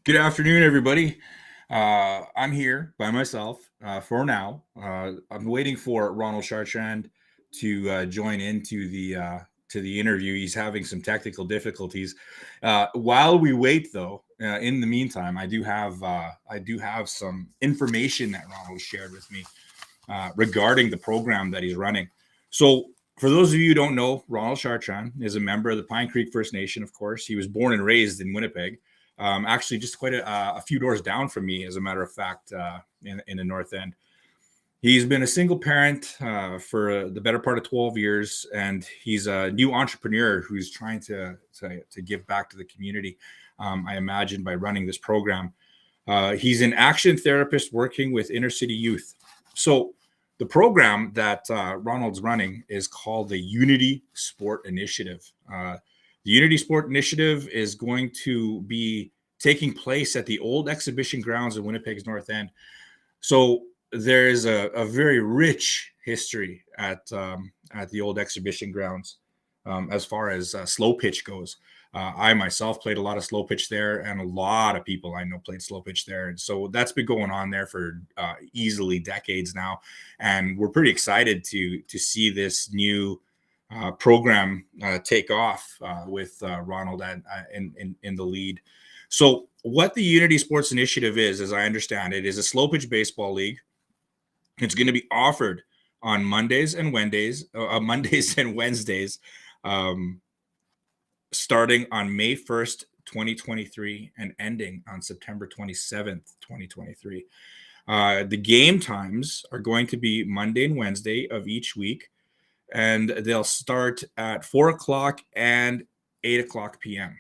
Good afternoon, everybody. I'm here by myself for now. I'm waiting for Ronald Chartrand to join into the interview. He's having some technical difficulties. While we wait, though, in the meantime, I do have some information that Ronald shared with me regarding the program that he's running. So, for those of you who don't know, Ronald Chartrand is a member of the Pine Creek First Nation, of course. He was born and raised in Winnipeg, actually just quite a few doors down from me, as a matter of fact, in the North End. He's been a single parent for the better part of 12 years, and he's a new entrepreneur who's trying to give back to the community, I imagine, by running this program. He's an action therapist working with inner city youth. So the program that Ronald's running is called the Unity Sport Initiative. The Unity Sport Initiative is going to be taking place at the old exhibition grounds of Winnipeg's North End. So there's a very rich history at the old exhibition grounds as far as slow pitch goes. I myself played a lot of slow pitch there, and a lot of people I know played slow pitch there. And so that's been going on there for easily decades now. And we're pretty excited to see this new program take off with Ronald in the lead. So what the Unity Sports Initiative is, as I understand it, is a slow pitch baseball league. It's going to be offered on Mondays and Wednesdays, starting on May 1st, 2023, and ending on September 27th, 2023. The game times are going to be Monday and Wednesday of each week, and they'll start at 4 o'clock and 8 o'clock p.m.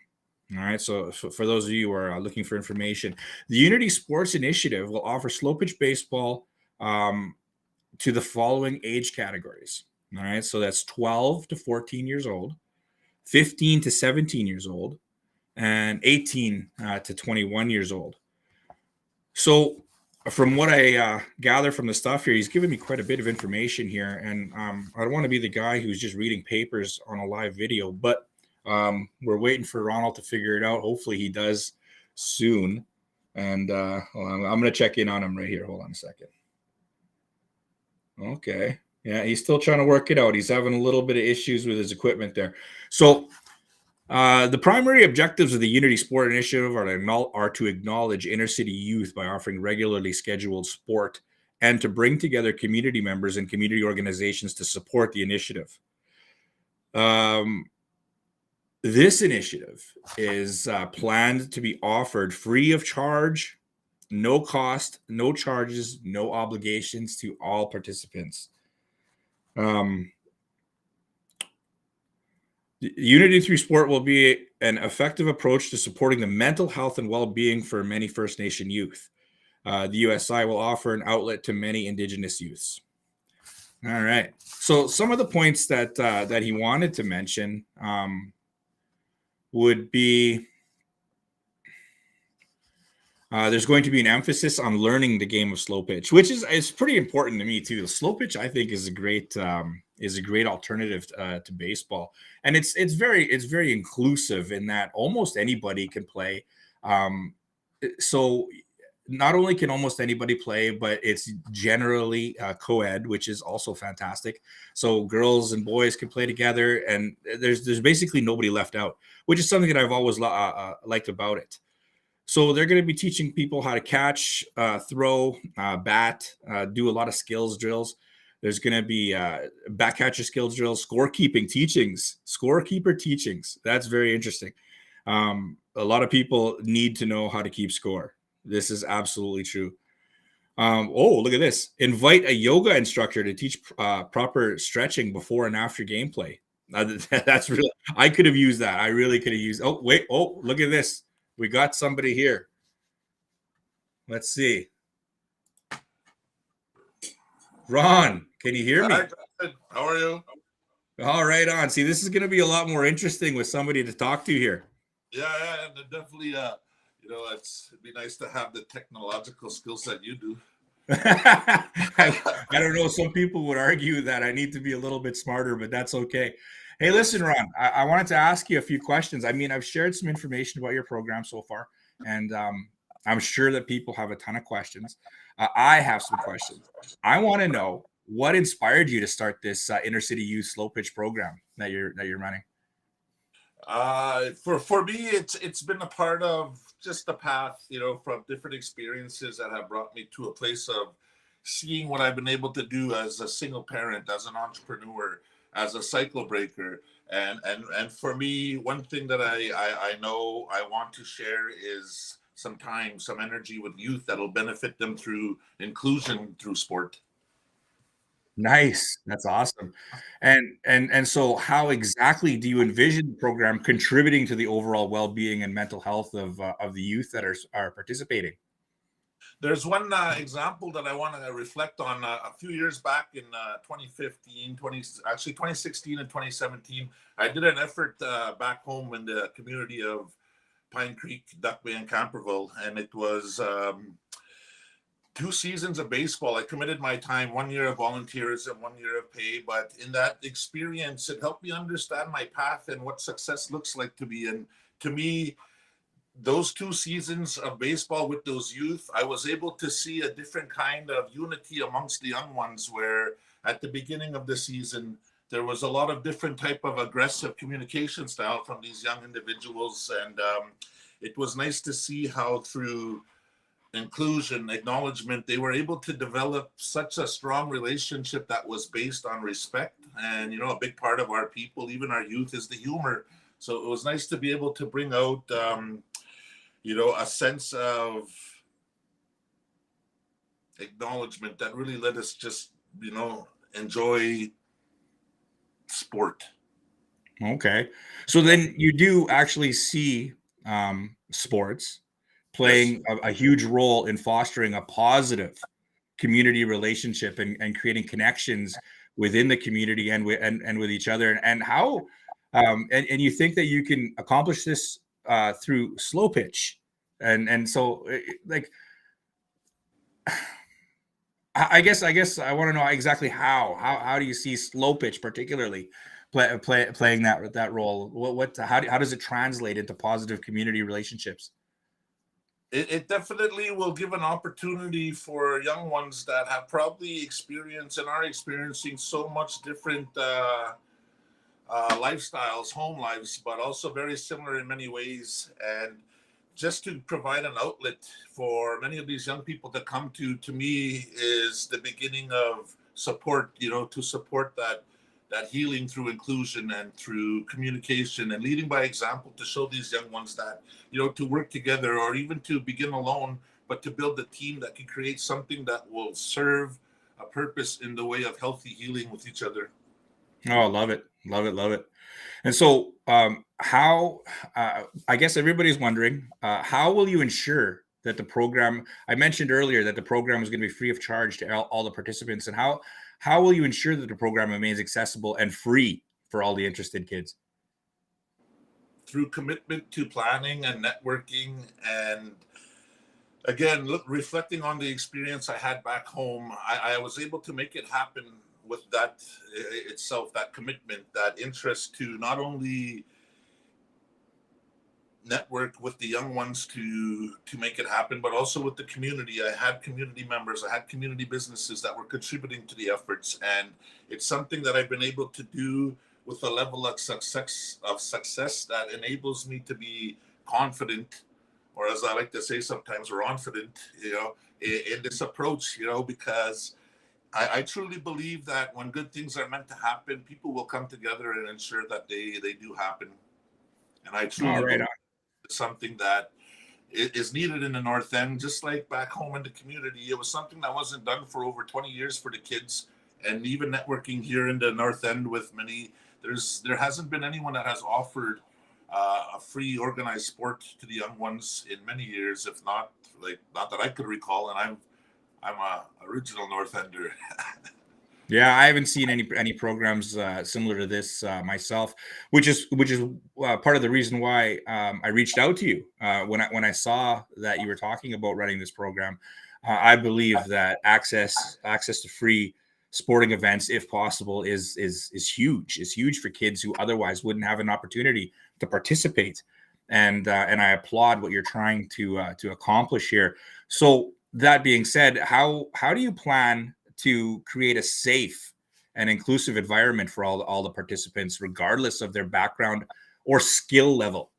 All right. So for those of you who are looking for information, the Unity Sports Initiative will offer slow pitch baseball to the following age categories. All right. So that's 12 to 14 years old, 15 to 17 years old, and 18 to 21 years old. So from what I gather from the stuff here, he's given me quite a bit of information here. And I don't want to be the guy who's just reading papers on a live video, but we're waiting for Ronald to figure it out. Hopefully he does soon. And I'm going to check in on him right here. Hold on a second. Okay. Yeah, he's still trying to work it out. He's having a little bit of issues with his equipment there. So the primary objectives of the Unity Sport Initiative are to acknowledge inner city youth by offering regularly scheduled sport and to bring together community members and community organizations to support the initiative. This initiative is planned to be offered free of charge, no cost, no charges, no obligations to all participants. Unity through sport will be an effective approach to supporting the mental health and well-being for many First Nation youth. The USI will offer an outlet to many Indigenous youths. All right. So some of the points that he wanted to mention would be there's going to be an emphasis on learning the game of slow pitch, which is pretty important to me too. The slow pitch, I think, is a great alternative to baseball, and it's very inclusive in that almost anybody can play. So not only can almost anybody play, but it's generally co-ed, which is also fantastic. So girls and boys can play together, and there's basically nobody left out, which is something that I've always liked about it. So they're going to be teaching people how to catch, throw, bat, do a lot of skills drills. There's going to be back catcher skills drills, scorekeeper teachings. That's very interesting. A lot of people need to know how to keep score. This is absolutely true. Look at this. Invite a yoga instructor to teach proper stretching before and after gameplay. That's really, I could have used that. I really could have used. Oh, wait. Oh, look at this. We got somebody here. Let's see. Ron, can you hear me? Hi, how are you? All right, on. See, this is going to be a lot more interesting with somebody to talk to here. Yeah, and definitely, it'd be nice to have the technological skills that you do. I don't know. Some people would argue that I need to be a little bit smarter, but that's okay. Hey, listen, Ron, I wanted to ask you a few questions. I mean, I've shared some information about your program so far, and I'm sure that people have a ton of questions. I have some questions. I want to know what inspired you to start this inner city youth slow pitch program that you're running. For me, it's been a part of just the path, from different experiences that have brought me to a place of seeing what I've been able to do as a single parent, as an entrepreneur, as a cycle breaker. And for me, one thing that I know I want to share is some time, some energy with youth that'll benefit them through inclusion through sport. Nice. That's awesome. And so how exactly do you envision the program contributing to the overall well-being and mental health of the youth that are participating? There's one example that I want to reflect on. A few years back in 2015, 2016 and 2017, I did an effort back home in the community of Pine Creek, Duck Bay, and Camperville, and it was 2 seasons of baseball. I committed my time, 1 year of volunteerism, 1 year of pay. But in that experience, it helped me understand my path and what success looks like to me. And to me, those 2 seasons of baseball with those youth, I was able to see a different kind of unity amongst the young ones, where at the beginning of the season, there was a lot of different type of aggressive communication style from these young individuals. And it was nice to see how through inclusion, acknowledgement, they were able to develop such a strong relationship that was based on respect. And, a big part of our people, even our youth, is the humor. So it was nice to be able to bring out, a sense of acknowledgement that really let us just, enjoy sport. Okay. So then you do actually see sports playing Yes. a huge role in fostering a positive community relationship and creating connections within the community and with each other. And how and you think that you can accomplish this through slow pitch. And so like I guess I want to know exactly how do you see slow pitch particularly playing that role? How does it translate into positive community relationships? It definitely will give an opportunity for young ones that have probably experienced and are experiencing so much different lifestyles, home lives, but also very similar in many ways. And just to provide an outlet for many of these young people to come to me is the beginning of support, to support that healing through inclusion and through communication and leading by example, to show these young ones that, to work together, or even to begin alone, but to build a team that can create something that will serve a purpose in the way of healthy healing with each other. Oh, love it, love it, love it. And so, how? I guess everybody's wondering, how will you ensure that the program? I mentioned earlier that the program is going to be free of charge to all the participants, and how will you ensure that the program remains accessible and free for all the interested kids? Through commitment to planning and networking, and again, reflecting on the experience I had back home, I was able to make it happen with that itself, that commitment, that interest to not only network with the young ones to make it happen, but also with the community. I had community members, I had community businesses that were contributing to the efforts, and it's something that I've been able to do with a level of success that enables me to be confident, or as I like to say sometimes, confident, in this approach, because I truly believe that when good things are meant to happen, people will come together and ensure that they do happen. And I All truly right. believe it's something that is needed in the North End, just like back home in the community. It was something that wasn't done for over 20 years for the kids, and even networking here in the North End with many. There hasn't been anyone that has offered a free organized sport to the young ones in many years, if not not that I could recall. And I'm a original North Ender. Yeah, I haven't seen any programs similar to this myself, which is part of the reason why I reached out to you when I saw that you were talking about running this program. I believe that access to free sporting events, if possible, is huge. Is huge for kids who otherwise wouldn't have an opportunity to participate and I applaud what you're trying to accomplish here. So that being said, how do you plan to create a safe and inclusive environment for all the participants, regardless of their background or skill level?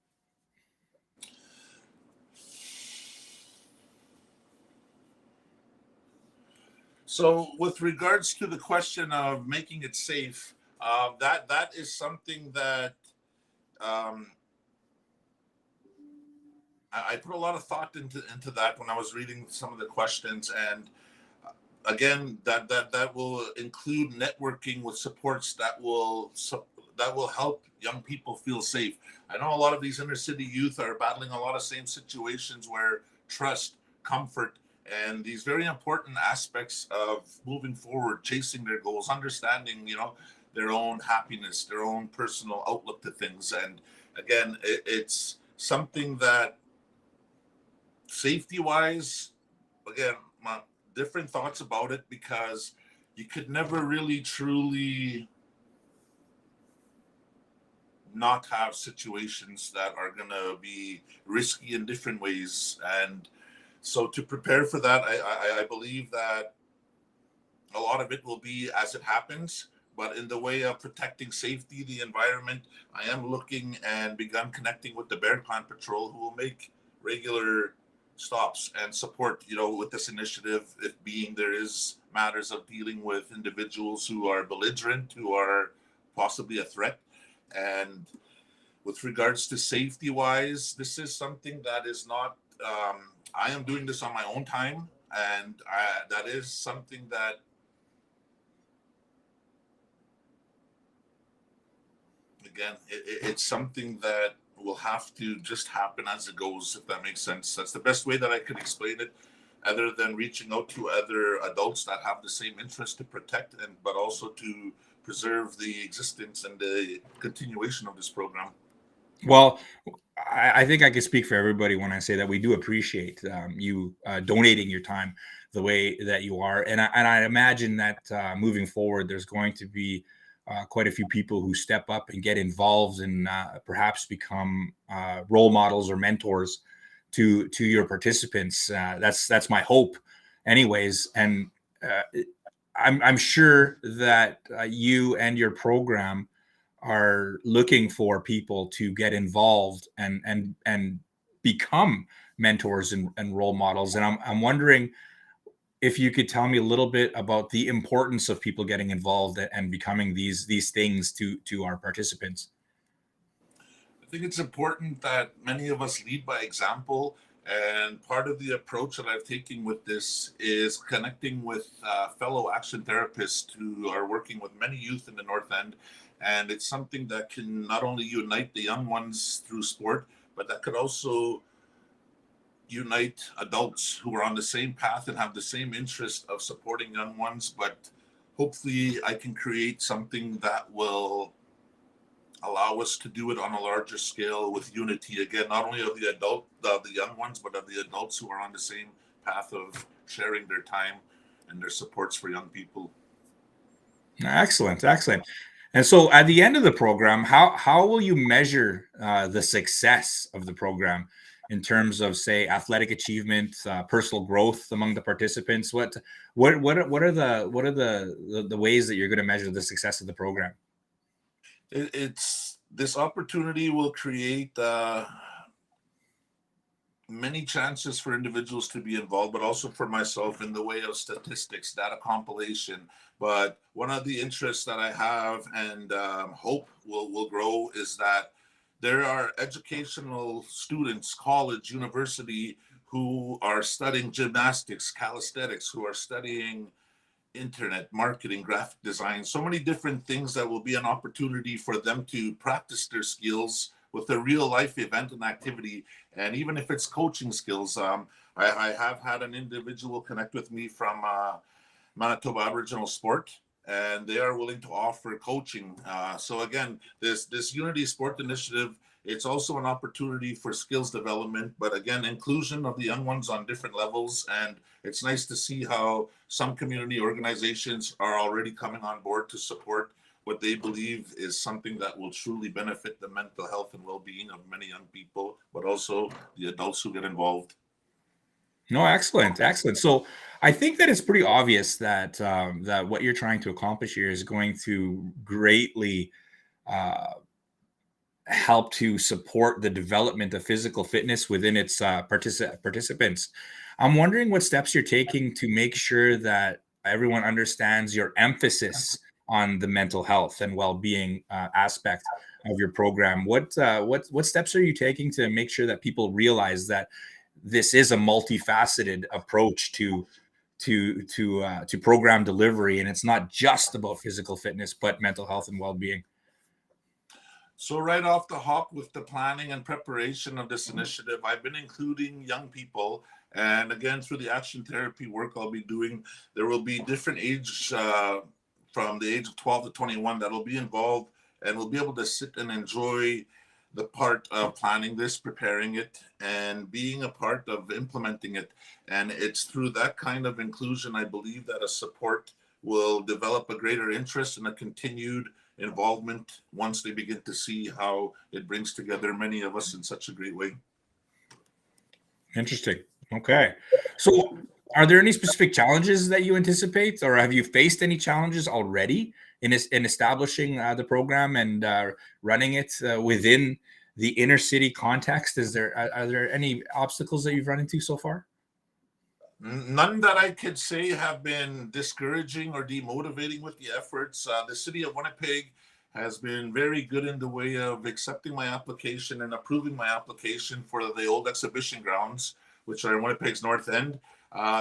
So, with regards to the question of making it safe, that is something that um, I put a lot of thought into that when I was reading some of the questions, and again, that will include networking with supports that will help young people feel safe. I know a lot of these inner city youth are battling a lot of same situations where trust, comfort, and these very important aspects of moving forward, chasing their goals, understanding, their own happiness, their own personal outlook to things. And again, it's something that safety wise, again, my different thoughts about it, because you could never really truly not have situations that are going to be risky in different ways. And so to prepare for that, I believe that a lot of it will be as it happens. But in the way of protecting safety, the environment, I am looking and begun connecting with the Bear Clan Patrol, who will make regular stops and support, with this initiative. It being there is matters of dealing with individuals who are belligerent, who are possibly a threat. And with regards to safety wise, this is something that is not, I am doing this on my own time. And that is something that, again, it's something that will have to just happen as it goes, if that makes sense. That's the best way that I could explain it, other than reaching out to other adults that have the same interest to protect but also to preserve the existence and the continuation of this program. Well, I think I can speak for everybody when I say that we do appreciate you donating your time the way that you are, and I imagine that moving forward, there's going to be quite a few people who step up and get involved and perhaps become role models or mentors to your participants. That's my hope, anyways, and I'm sure that you and your program are looking for people to get involved and become mentors and role models. And I'm wondering if you could tell me a little bit about the importance of people getting involved and becoming these things to our participants. I think it's important that many of us lead by example. And part of the approach that I've taken with this is connecting with fellow action therapists who are working with many youth in the North End. And it's something that can not only unite the young ones through sport, but that could also unite adults who are on the same path and have the same interest of supporting young ones. But hopefully, I can create something that will allow us to do it on a larger scale with unity, again, not only of the young ones, but of the adults who are on the same path of sharing their time and their supports for young people. Excellent, excellent. And so, at the end of the program, how will you measure the success of the program in terms of, say, athletic achievement, personal growth among the participants? What are the ways that you're going to measure the success of the program? It's this opportunity will create many chances for individuals to be involved, but also for myself in the way of statistics, data compilation. But one of the interests that I have and hope will grow is that there are educational students, college, university, who are studying gymnastics, calisthenics, who are studying internet marketing, graphic design, so many different things that will be an opportunity for them to practice their skills with a real life event and activity. And even if it's coaching skills, I have had an individual connect with me from Manitoba Aboriginal Sport, and they are willing to offer coaching. So again, this Unity Sport Initiative, it's also an opportunity for skills development, but again, inclusion of the young ones on different levels. And it's nice to see how some community organizations are already coming on board to support what they believe is something that will truly benefit the mental health and well-being of many young people, but also the adults who get involved. No, excellent, excellent. So I think that it's pretty obvious that that what you're trying to accomplish here is going to greatly uh, help to support the development of physical fitness within its participants. I'm wondering what steps you're taking to make sure that everyone understands your emphasis on the mental health and well-being aspect of your program. What steps are you taking to make sure that people realize that this is a multifaceted approach to program delivery, and it's not just about physical fitness, but mental health and well-being? So right off the hop with the planning and preparation of this initiative, I've been including young people. And again, through the action therapy work I'll be doing, there will be different age from the age of 12 to 21 that will be involved, and we'll be able to sit and enjoy the part of planning this, preparing it, and being a part of implementing it. And it's through that kind of inclusion, I believe, that a support will develop a greater interest and a continued involvement once they begin to see how it brings together many of us in such a great way. Interesting. Okay. So, are there any specific challenges that you anticipate, or have you faced any challenges already in establishing the program and running it within the inner city context? Are there any obstacles that you've run into so far? None that I could say have been discouraging or demotivating with the efforts. The city of Winnipeg has been very good in the way of accepting my application and approving my application for the old exhibition grounds, which are in Winnipeg's north end.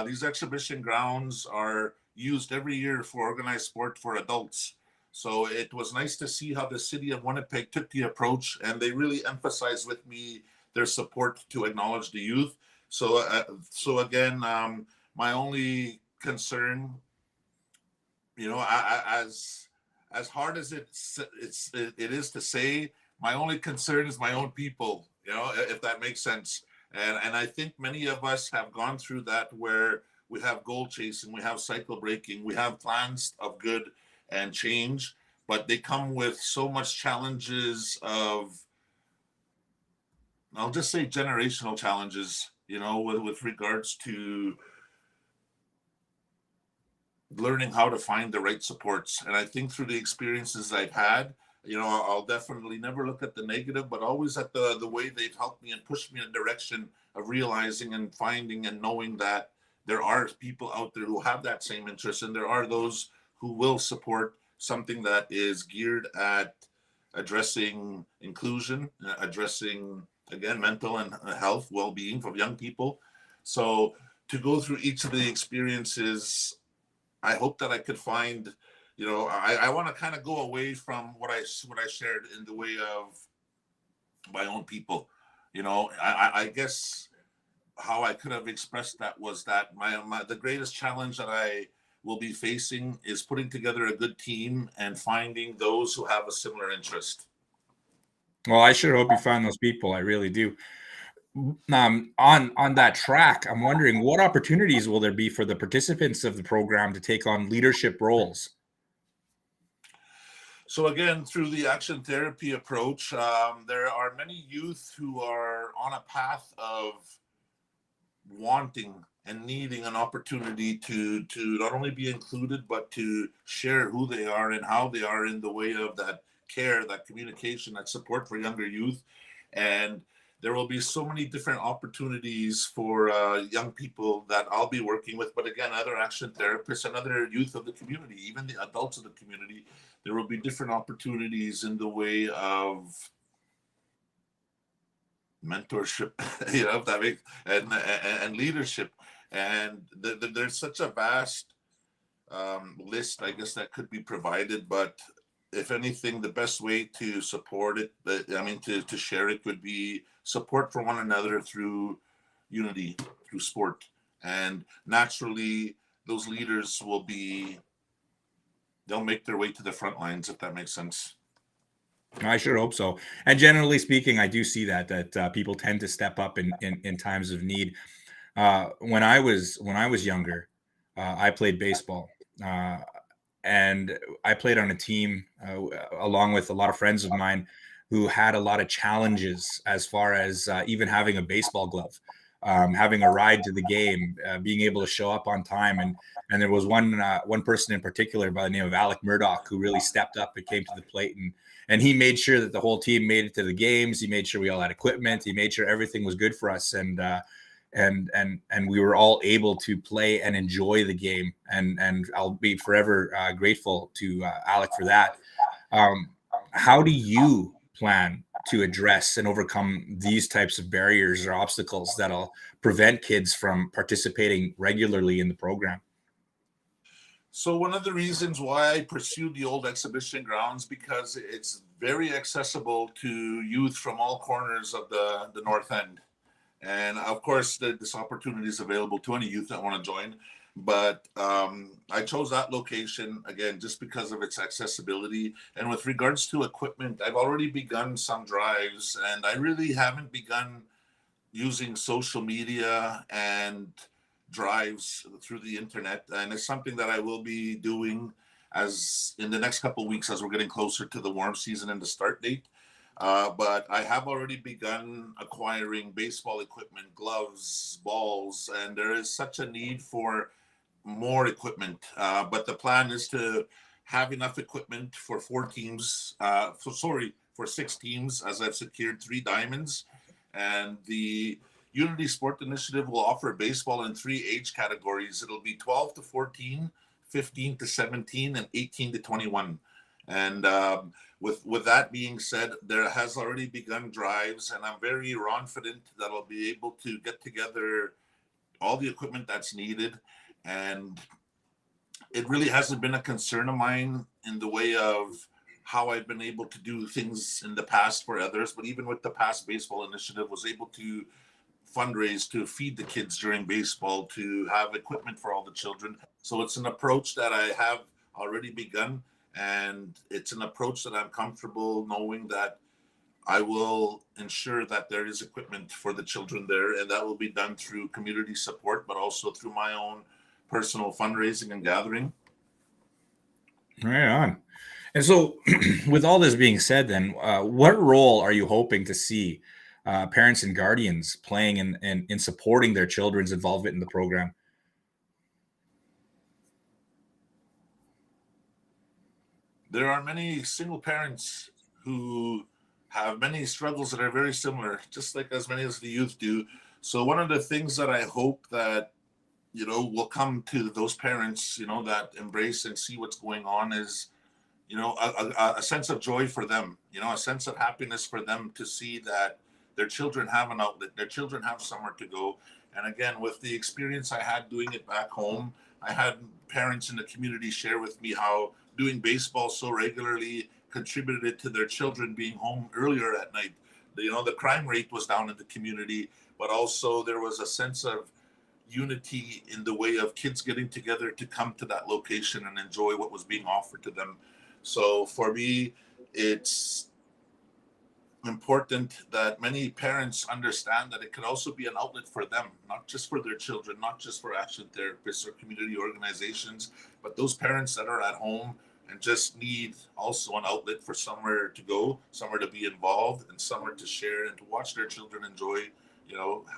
These exhibition grounds are used every year for organized sport for adults. So it was nice to see how the city of Winnipeg took the approach, and they really emphasized with me their support to acknowledge the youth. So again, my only concern, as hard as it is to say, my only concern is my own people. If that makes sense. And I think many of us have gone through that, where we have goal chasing, we have cycle breaking, we have plans of good and change, but they come with so much challenges of, I'll just say, generational challenges, with regards to learning how to find the right supports. And I think through the experiences I've had, I'll definitely never look at the negative, but always at the way they've helped me and pushed me in a direction of realizing and finding and knowing that there are people out there who have that same interest, and there are those who will support something that is geared at addressing inclusion, addressing, again, mental and health well-being for young people. So to go through each of the experiences, I hope that I could find, I want to kind of go away from what I shared in the way of my own people. I guess how I could have expressed that was that the greatest challenge that I will be facing is putting together a good team and finding those who have a similar interest. Well, I sure hope you find those people. I really do. On that track, I'm wondering what opportunities will there be for the participants of the program to take on leadership roles? So again, through the action therapy approach, there are many youth who are on a path of wanting and needing an opportunity to not only be included, but to share who they are and how they are in the way of that care, that communication, that support for younger youth. And there will be so many different opportunities for young people that I'll be working with, but again, other action therapists and other youth of the community, even the adults of the community. There will be different opportunities in the way of mentorship, if that makes, and leadership. And there's such a vast list, I guess, that could be provided. But if anything, the best way to support it, to share it, would be support for one another through unity, through sport. And naturally, those leaders they'll make their way to the front lines, if that makes sense. I sure hope so. And generally speaking, I do see that people tend to step up in times of need. When I was younger, I played baseball, and I played on a team along with a lot of friends of mine who had a lot of challenges as far as even having a baseball glove, having a ride to the game, being able to show up on time. And there was one person in particular by the name of Alec Murdoch who really stepped up and came to the plate, and he made sure that the whole team made it to the games. He made sure we all had equipment. He made sure everything was good for us, and we were all able to play and enjoy the game. And I'll be forever grateful to Alec for that. How do you plan to address and overcome these types of barriers or obstacles that'll prevent kids from participating regularly in the program? So one of the reasons why I pursued the old exhibition grounds, because it's very accessible to youth from all corners of the North End. And of course, this opportunity is available to any youth that want to join. But I chose that location, again, just because of its accessibility. And with regards to equipment, I've already begun some drives, and I really haven't begun using social media and drives through the internet. And it's something that I will be doing as in the next couple of weeks as we're getting closer to the warm season and the start date. But I have already begun acquiring baseball equipment, gloves, balls, and there is such a need for more equipment. But the plan is to have enough equipment for for 6 teams, as I've secured 3 diamonds. And the Unity Sport Initiative will offer baseball in 3 age categories. It'll be 12 to 14, 15 to 17, and 18 to 21. And with that being said, there has already begun drives, and I'm very confident that I'll be able to get together all the equipment that's needed. And it really hasn't been a concern of mine in the way of how I've been able to do things in the past for others, but even with the past baseball initiative, was able to fundraise to feed the kids during baseball, to have equipment for all the children. So it's an approach that I have already begun, and it's an approach that I'm comfortable knowing that I will ensure that there is equipment for the children there, and that will be done through community support, but also through my own personal fundraising and gathering. Right on. And so, with all this being said, then, what role are you hoping to see parents and guardians playing in supporting their children's involvement in the program? There are many single parents who have many struggles that are very similar, just like as many as the youth do. So one of the things that I hope that will come to those parents, that embrace and see what's going on is, a sense of joy for them, a sense of happiness for them to see that their children have an outlet, their children have somewhere to go. And again, with the experience I had doing it back home, I had parents in the community share with me how doing baseball so regularly contributed to their children being home earlier at night. The crime rate was down in the community, but also there was a sense of unity in the way of kids getting together to come to that location and enjoy what was being offered to them. So for me, it's important that many parents understand that it could also be an outlet for them, not just for their children, not just for action therapists or community organizations, but those parents that are at home and just need also an outlet for somewhere to go, somewhere to be involved, and somewhere to share and to watch their children enjoy,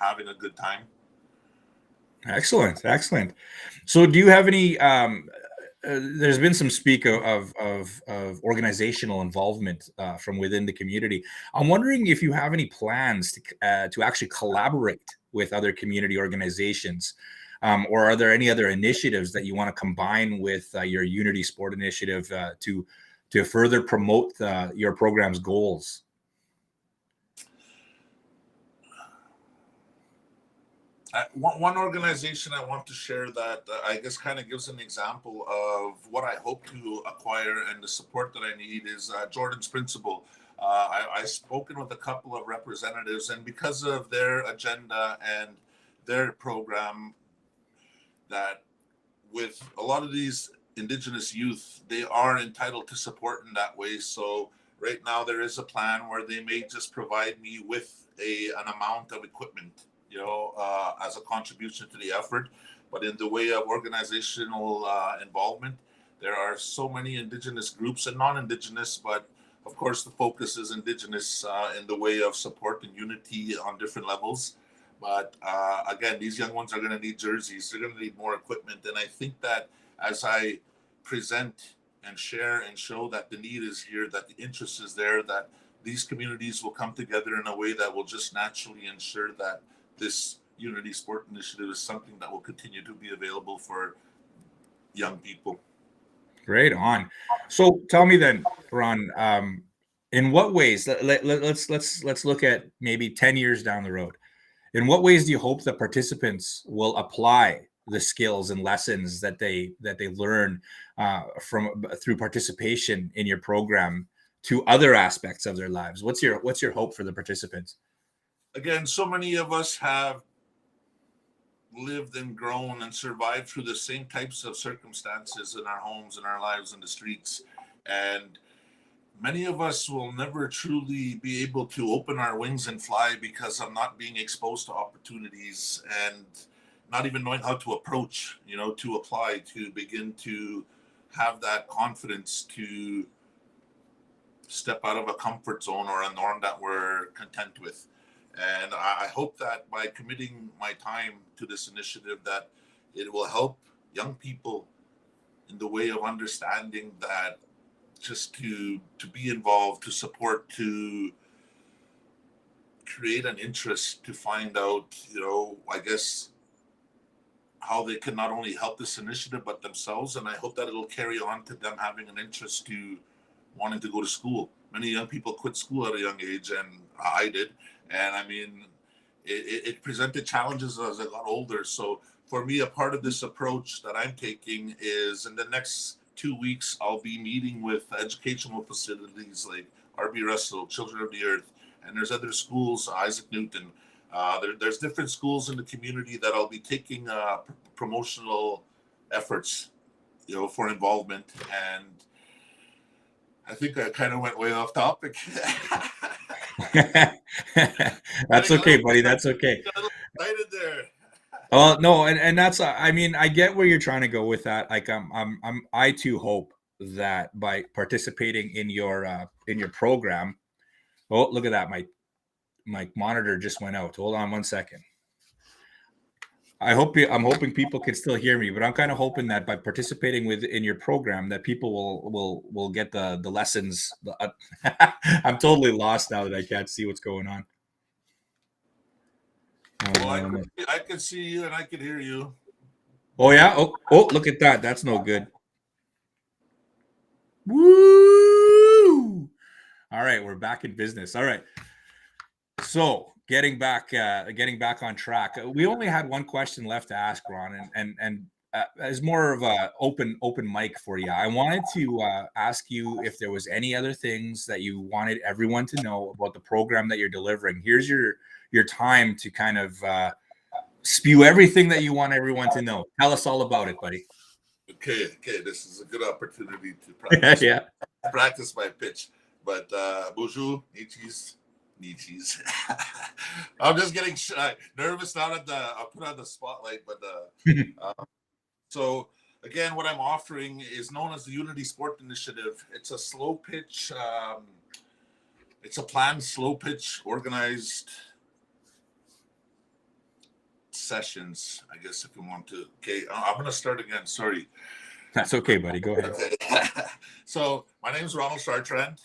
having a good time. Excellent, excellent. So, do you have any? There's been some speak of organizational involvement from within the community. I'm wondering if you have any plans to actually collaborate with other community organizations, or are there any other initiatives that you want to combine with your Unity Sport Initiative to further promote your program's goals? One organization I want to share that I guess kind of gives an example of what I hope to acquire and the support that I need is Jordan's Principle. I've spoken with a couple of representatives, and because of their agenda and their program, that with a lot of these Indigenous youth, they are entitled to support in that way. So right now there is a plan where they may just provide me with an amount of equipment, as a contribution to the effort. But in the way of organizational involvement, There are so many Indigenous groups and non-Indigenous, but of course the focus is Indigenous in the way of support and unity on different levels. But again, these young ones are going to need jerseys. They're going to need more equipment. And I think that as I present and share and show that the need is here, that the interest is there, that these communities will come together in a way that will just naturally ensure that this Unity Sport Initiative is something that will continue to be available for young people. Great on. So tell me then, Ron, in what ways, let's look at maybe 10 years down the road. In what ways do you hope the participants will apply the skills and lessons that they learn through participation in your program to other aspects of their lives? What's your hope for the participants? Again, so many of us have lived and grown and survived through the same types of circumstances in our homes, in our lives, in the streets. And many of us will never truly be able to open our wings and fly because of not being exposed to opportunities and not even knowing how to approach, to apply, to begin to have that confidence to step out of a comfort zone or a norm that we're content with. And I hope that by committing my time to this initiative, that it will help young people in the way of understanding that just to be involved, to support, to create an interest, to find out, I guess, how they can not only help this initiative, but themselves. And I hope that it'll carry on to them having an interest to wanting to go to school. Many young people quit school at a young age, and I did. And I mean, it presented challenges as I got older. So for me, a part of this approach that I'm taking is in the next 2 weeks, I'll be meeting with educational facilities like RB Russell, Children of the Earth, and there's other schools, Isaac Newton. There's different schools in the community that I'll be taking promotional efforts, for involvement. And I think I kind of went way off topic. That's okay, buddy. That's okay. Excited there. Oh no, and that's I mean, I get where you're trying to go with that. Like I too hope that by participating in your program. Oh, look at that. My monitor just went out. Hold on one second. I'm hoping people can still hear me, but I'm kind of hoping that by participating in your program that people will get the lessons. I'm totally lost now that I can't see what's going on. Well, I can see you and I can hear you. Oh yeah. Oh, look at that. That's no good. Woo! All right, we're back in business. All right. So getting back on track. We only had one question left to ask, Ron, and as more of a open mic for you. I wanted to ask you if there was any other things that you wanted everyone to know about the program that you're delivering. Here's your time to kind of spew everything that you want everyone to know. Tell us all about it, buddy. Okay. This is a good opportunity to practice. Yeah. Practice my pitch. But bonjour, Nietzsche's. I'm just getting nervous now that I'll put on the spotlight. But so again, what I'm offering is known as the Unity Sport Initiative. It's a slow pitch. It's a planned slow pitch, organized sessions, I guess, if you want to. Okay, I'm going to start again. Sorry. That's okay, buddy. Go ahead. Okay. So my name is Ronald Chartrand.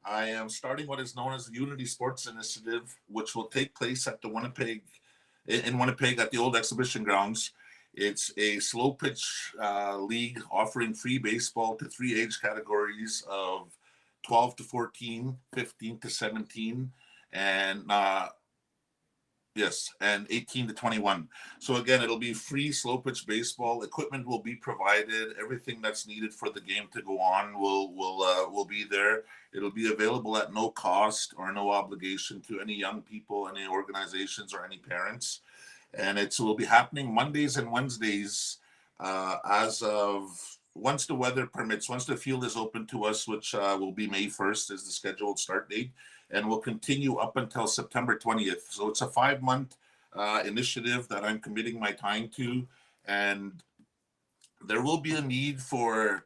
I am starting what is known as the Unity Sports Initiative, which will take place at in Winnipeg at the old exhibition grounds. It's a slow pitch league offering free baseball to 3 age categories of 12 to 14, 15 to 17, and 18 to 21. So again, it'll be free slow pitch baseball. Equipment will be provided. Everything that's needed for the game to go on will be there. It'll be available at no cost or no obligation to any young people, any organizations, or any parents. And it will be happening Mondays and Wednesdays as of once the weather permits, once the field is open to us, which will be May 1st is the scheduled start date, and will continue up until September 20th. So it's a 5-month initiative that I'm committing my time to, and there will be a need for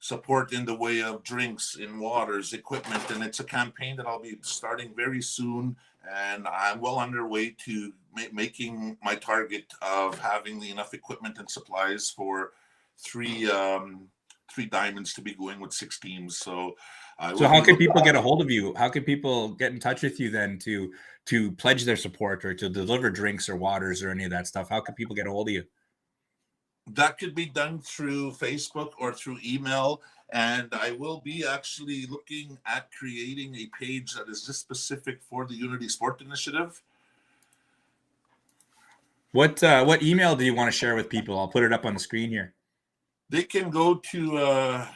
support in the way of drinks, in waters, equipment, and it's a campaign that I'll be starting very soon. And I'm well underway to making my target of having enough equipment and supplies for three diamonds to be going with 6 teams. So how can people get a hold of you? How can people get in touch with you then to pledge their support or to deliver drinks or waters or any of that stuff? How can people get a hold of you? That could be done through Facebook or through email. And I will be actually looking at creating a page that is just specific for the Unity Sport Initiative. What email do you want to share with people? I'll put it up on the screen here. They can go to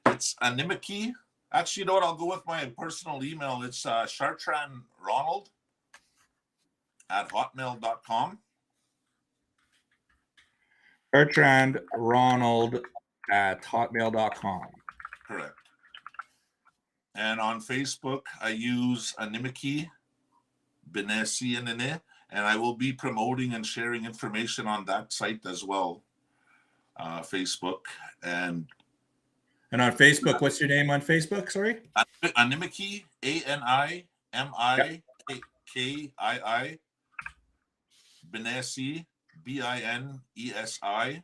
it's Anishinabe. Actually, you know what? I'll go with my personal email. It's chartrandronald@hotmail.com. chartrandronald@hotmail.com. Correct. And on Facebook, I use Anishinabe, Binesi, and I will be promoting and sharing information on that site as well. Facebook and on Facebook, what's your name on Facebook? Sorry, Anishinabe, ANIMIKII, Binesi, BINESI,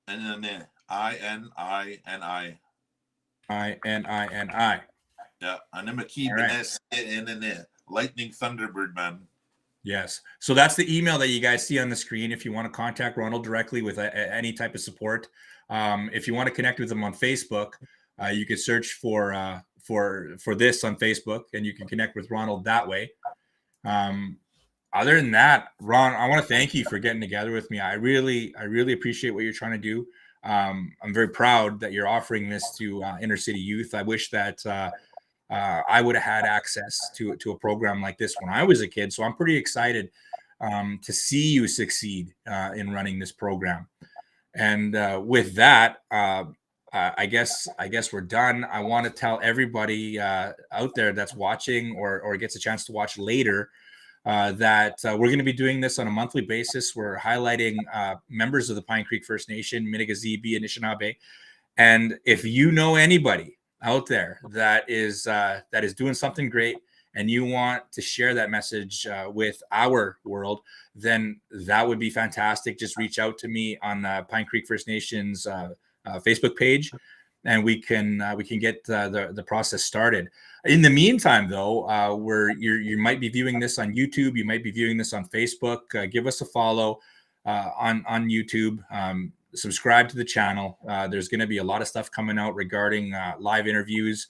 and then ININI. ININI. Yeah, Anishinabe, Binesi, and Lightning Thunderbird man. Yes. So that's the email that you guys see on the screen if you want to contact Ronald directly with any type of support. If you want to connect with him on Facebook, you can search for this on Facebook, and you can connect with Ronald that way. Other than that, Ron, I want to thank you for getting together with me. I really appreciate what you're trying to do. I'm very proud that you're offering this to inner city youth. I wish that I would have had access to a program like this when I was a kid. So I'm pretty excited to see you succeed in running this program. And with that, I guess we're done. I want to tell everybody out there that's watching or gets a chance to watch later that we're going to be doing this on a monthly basis. We're highlighting members of the Pine Creek First Nation, Minegoziibe, Anishinabe. And if you know anybody out there that is doing something great and you want to share that message with our world, then that would be fantastic. Just reach out to me on Pine Creek First Nation's Facebook page, and we can get the process started. In the meantime, though, you might be viewing this on YouTube, you might be viewing this on Facebook. Give us a follow on YouTube. Subscribe to the channel. There's going to be a lot of stuff coming out regarding live interviews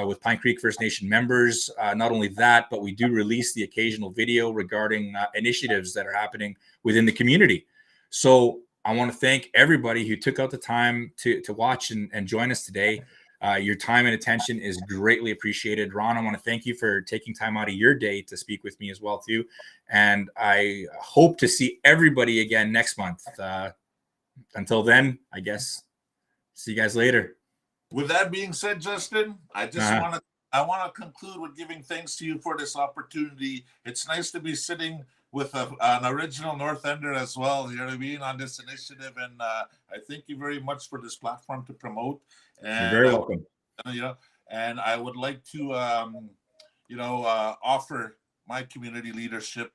with Pine Creek First Nation members. Not only that, but we do release the occasional video regarding initiatives that are happening within the community. So I want to thank everybody who took out the time to watch and join us today. Your time and attention is greatly appreciated. Ron, I want to thank you for taking time out of your day to speak with me as well, too. And I hope to see everybody again next month. Until then, I guess, see you guys later. With that being said, Justin, I just want to conclude with giving thanks to you for this opportunity. It's nice to be sitting with an original North Ender as well, you know what I mean, on this initiative. And I thank you very much for this platform to promote. And you're very welcome. And I would like to, offer my community leadership,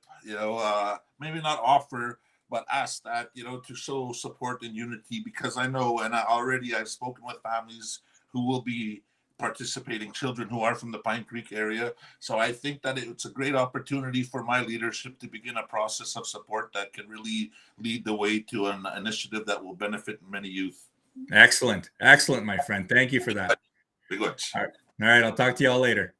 maybe not offer, but ask that, to show support and unity, because I know, and I've spoken with families who will be participating, children who are from the Pine Creek area. So I think that it's a great opportunity for my leadership to begin a process of support that can really lead the way to an initiative that will benefit many youth. Excellent, my friend. Thank you for that. Very good. All right. I'll talk to you all later.